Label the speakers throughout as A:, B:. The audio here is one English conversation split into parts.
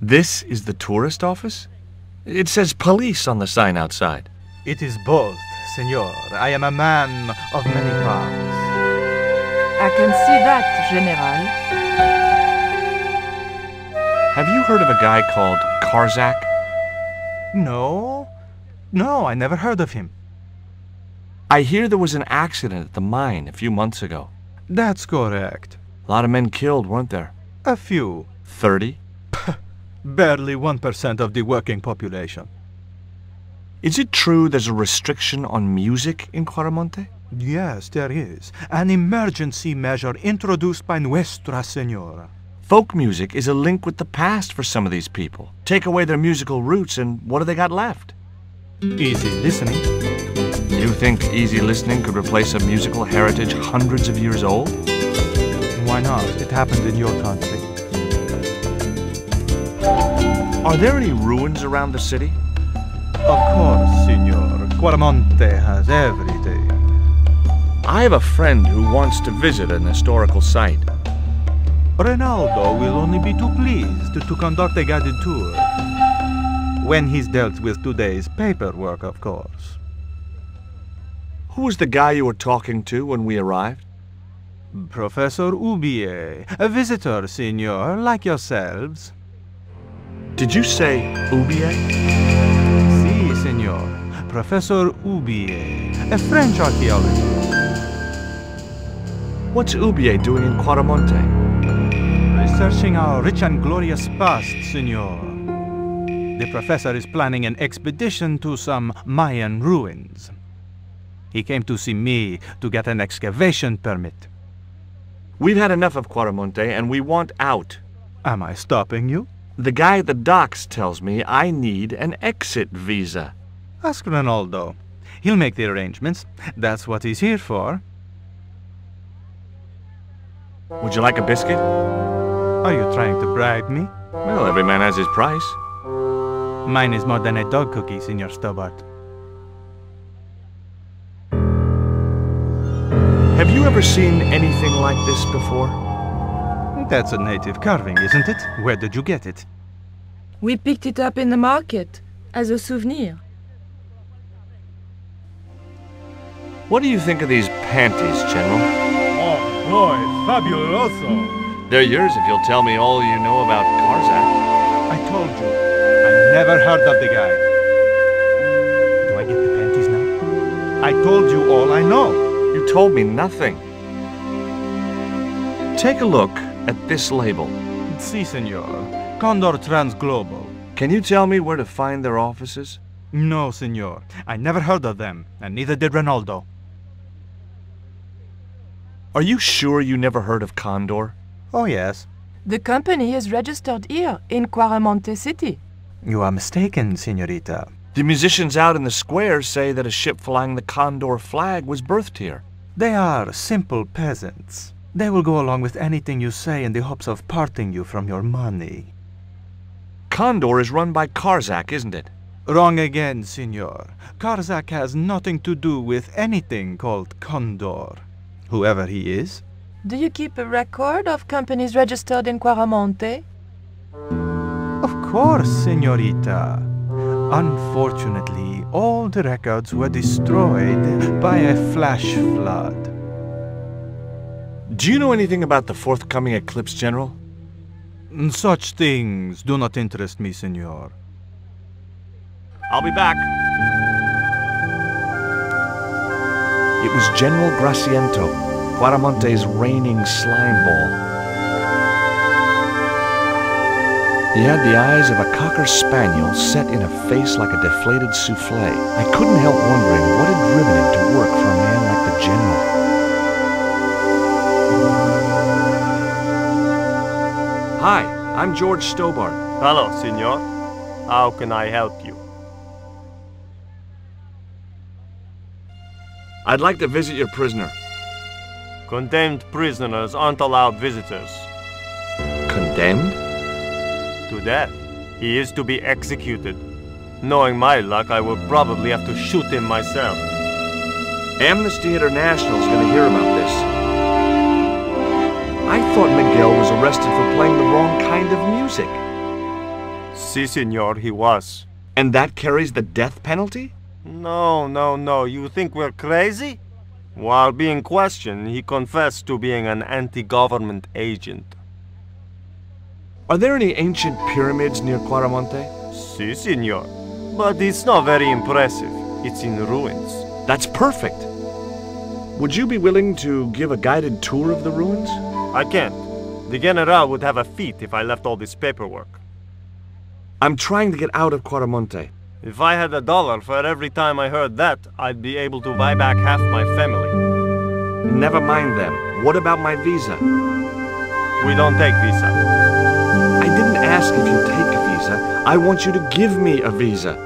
A: This is the tourist office? It says police on the sign outside.
B: It is both, senor. I am a man of many parts.
C: I can see that, General.
A: Have you heard of a guy called Karzak?
B: No, I never heard of him.
A: I hear there was an accident at the mine a few months ago.
B: That's correct.
A: A lot of men killed, weren't there?
B: A few.
A: 30?
B: Barely 1% of the working population.
A: Is it true there's a restriction on music in Quaramonte?
B: Yes, there is. An emergency measure introduced by Nuestra Senora.
A: Folk music is a link with the past for some of these people. Take away their musical roots and what do they got left?
B: Easy listening.
A: You think easy listening could replace a musical heritage hundreds of years old?
B: Why not? It happened in your country.
A: Are there any ruins around the city?
B: Of course, senor. Quaramonte has everything.
A: I have a friend who wants to visit an historical site.
B: Ronaldo will only be too pleased to conduct a guided tour. When he's dealt with today's paperwork, of course.
A: Who was the guy you were talking to when we arrived?
B: Professor Ubier, a visitor, senor, like yourselves.
A: Did you say Ubier?
B: Si, senor. Professor Ubier, a French archaeologist.
A: What's Ubier doing in Quaramonte?
B: Researching our rich and glorious past, senor. The professor is planning an expedition to some Mayan ruins. He came to see me to get an excavation permit.
A: We've had enough of Quaramonte and we want out.
B: Am I stopping you?
A: The guy at the docks tells me I need an exit visa.
B: Ask Ronaldo. He'll make the arrangements. That's what he's here for.
A: Would you like a biscuit?
B: Are you trying to bribe me?
A: Well, every man has his price.
B: Mine is more than a dog cookie, Senor Stobart.
A: Have you ever seen anything like this before?
B: That's a native carving, isn't it? Where did you get it?
C: We picked it up in the market as a souvenir.
A: What do you think of these panties, General?
D: Oh boy, fabuloso!
A: They're yours if you'll tell me all you know about Karzak.
B: I told you, I never heard of the guy. Do I get the panties now? I told you all I know.
A: You told me nothing. Take a look at this label.
B: Si, senor. Condor Transglobal.
A: Can you tell me where to find their offices?
B: No, senor. I never heard of them, and neither did Ronaldo.
A: Are you sure you never heard of Condor?
B: Oh, yes.
C: The company is registered here in Quaramonte City.
B: You are mistaken, senorita.
A: The musicians out in the square say that a ship flying the Condor flag was berthed here.
B: They are simple peasants. They will go along with anything you say in the hopes of parting you from your money.
A: Condor is run by Karzak, isn't it?
B: Wrong again, senor. Karzak has nothing to do with anything called Condor. Whoever he is.
C: Do you keep a record of companies registered in Quaramonte?
B: Of course, senorita. Unfortunately, all the records were destroyed by a flash flood.
A: Do you know anything about the forthcoming eclipse, General?
B: Such things do not interest me, senor.
A: I'll be back. It was General Graciento, Quaramonte's reigning slime ball. He had the eyes of a cocker spaniel set in a face like a deflated souffle. I couldn't help wondering what had driven him to work for a man like the General. Hi, I'm George Stobart.
D: Hello, senor. How can I help you?
A: I'd like to visit your prisoner.
D: Condemned prisoners aren't allowed visitors.
A: Condemned?
D: To death. He is to be executed. Knowing my luck, I will probably have to shoot him myself.
A: Amnesty International's gonna hear about this. I thought Miguel was arrested for playing the wrong kind of music.
D: Si, senor, he was.
A: And that carries the death penalty?
D: No. You think we're crazy? While being questioned, he confessed to being an anti-government agent.
A: Are there any ancient pyramids near Quaramonte?
D: Si, senor. But it's not very impressive. It's in ruins.
A: That's perfect. Would you be willing to give a guided tour of the ruins?
D: I can't. The General would have a fit if I left all this paperwork.
A: I'm trying to get out of Quaramonte.
D: If I had $1 for every time I heard that, I'd be able to buy back half my family.
A: Never mind them. What about my visa?
D: We don't take visa.
A: I didn't ask if you take a visa. I want you to give me a visa.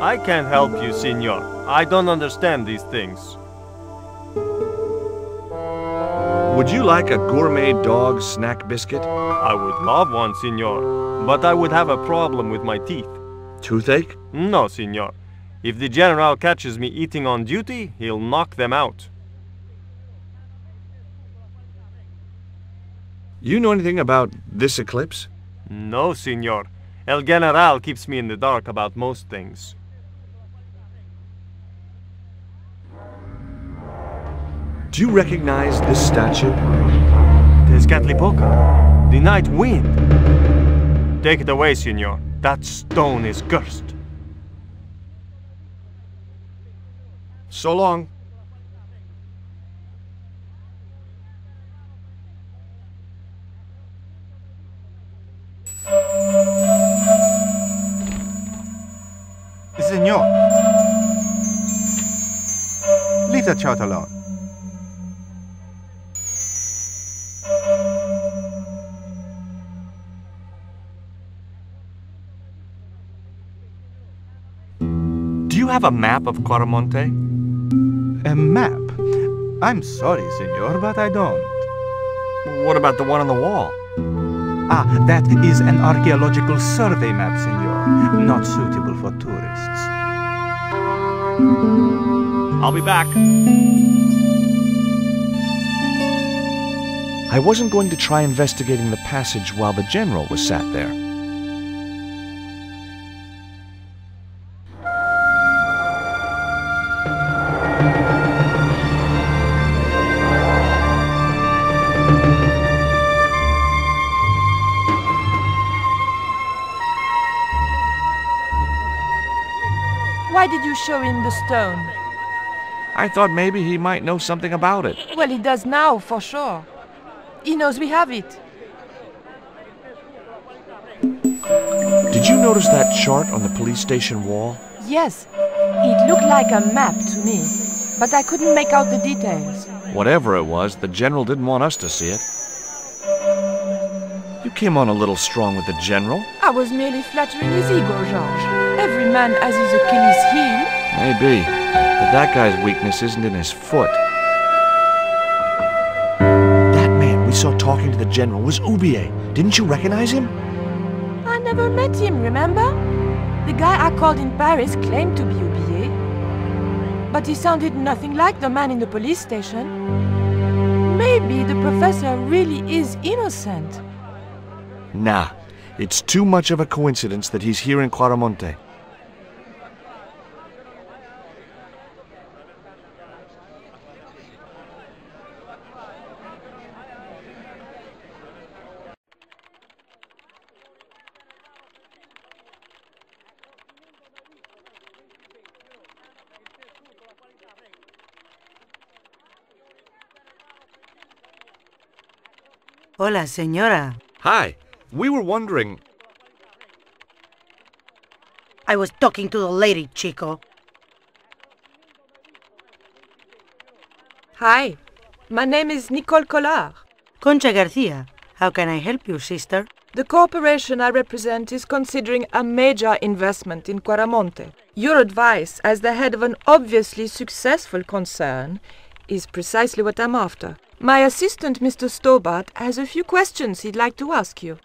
D: I can't help you, senor. I don't understand these things.
A: Would you like a gourmet dog snack biscuit?
D: I would love one, senor. But I would have a problem with my teeth.
A: Toothache?
D: No, senor. If the General catches me eating on duty, he'll knock them out.
A: You know anything about this eclipse?
D: No, senor. El General keeps me in the dark about most things.
A: Do you recognize this statue?
D: Tezcatlipoca, the night wind. Take it away, senor. That stone is cursed.
A: So long.
B: Senor. Leave the child alone.
A: Do you have a map of Quaramonte?
B: A map? I'm sorry, senor, but I don't.
A: What about the one on the wall?
B: Ah, that is an archaeological survey map, senor. Not suitable for tourists.
D: I'll be back.
A: I wasn't going to try investigating the passage while the General was sat there.
C: Why did you show him the stone?
A: I thought maybe he might know something about it.
C: Well, he does now, for sure. He knows we have it.
A: Did you notice that chart on the police station wall?
C: Yes, it looked like a map to me, but I couldn't make out the details.
A: Whatever it was, the General didn't want us to see it. You came on a little strong with the General.
C: I was merely flattering his ego, Georges. Every man has his Achilles heel.
A: Maybe, but that guy's weakness isn't in his foot. That man we saw talking to the General was Oubier. Didn't you recognize him?
C: I never met him, remember? The guy I called in Paris claimed to be Oubier. But he sounded nothing like the man in the police station. Maybe the professor really is innocent.
A: Nah, it's too much of a coincidence that he's here in Quaramonte.
E: Hola, señora.
A: Hi, we were wondering...
E: I was talking to the lady, Chico.
C: Hi, my name is Nicole Collard.
E: Concha Garcia. How can I help you, sister?
C: The corporation I represent is considering a major investment in Quaramonte. Your advice, as the head of an obviously successful concern, is precisely what I'm after. My assistant, Mr. Stobart, has a few questions he'd like to ask you.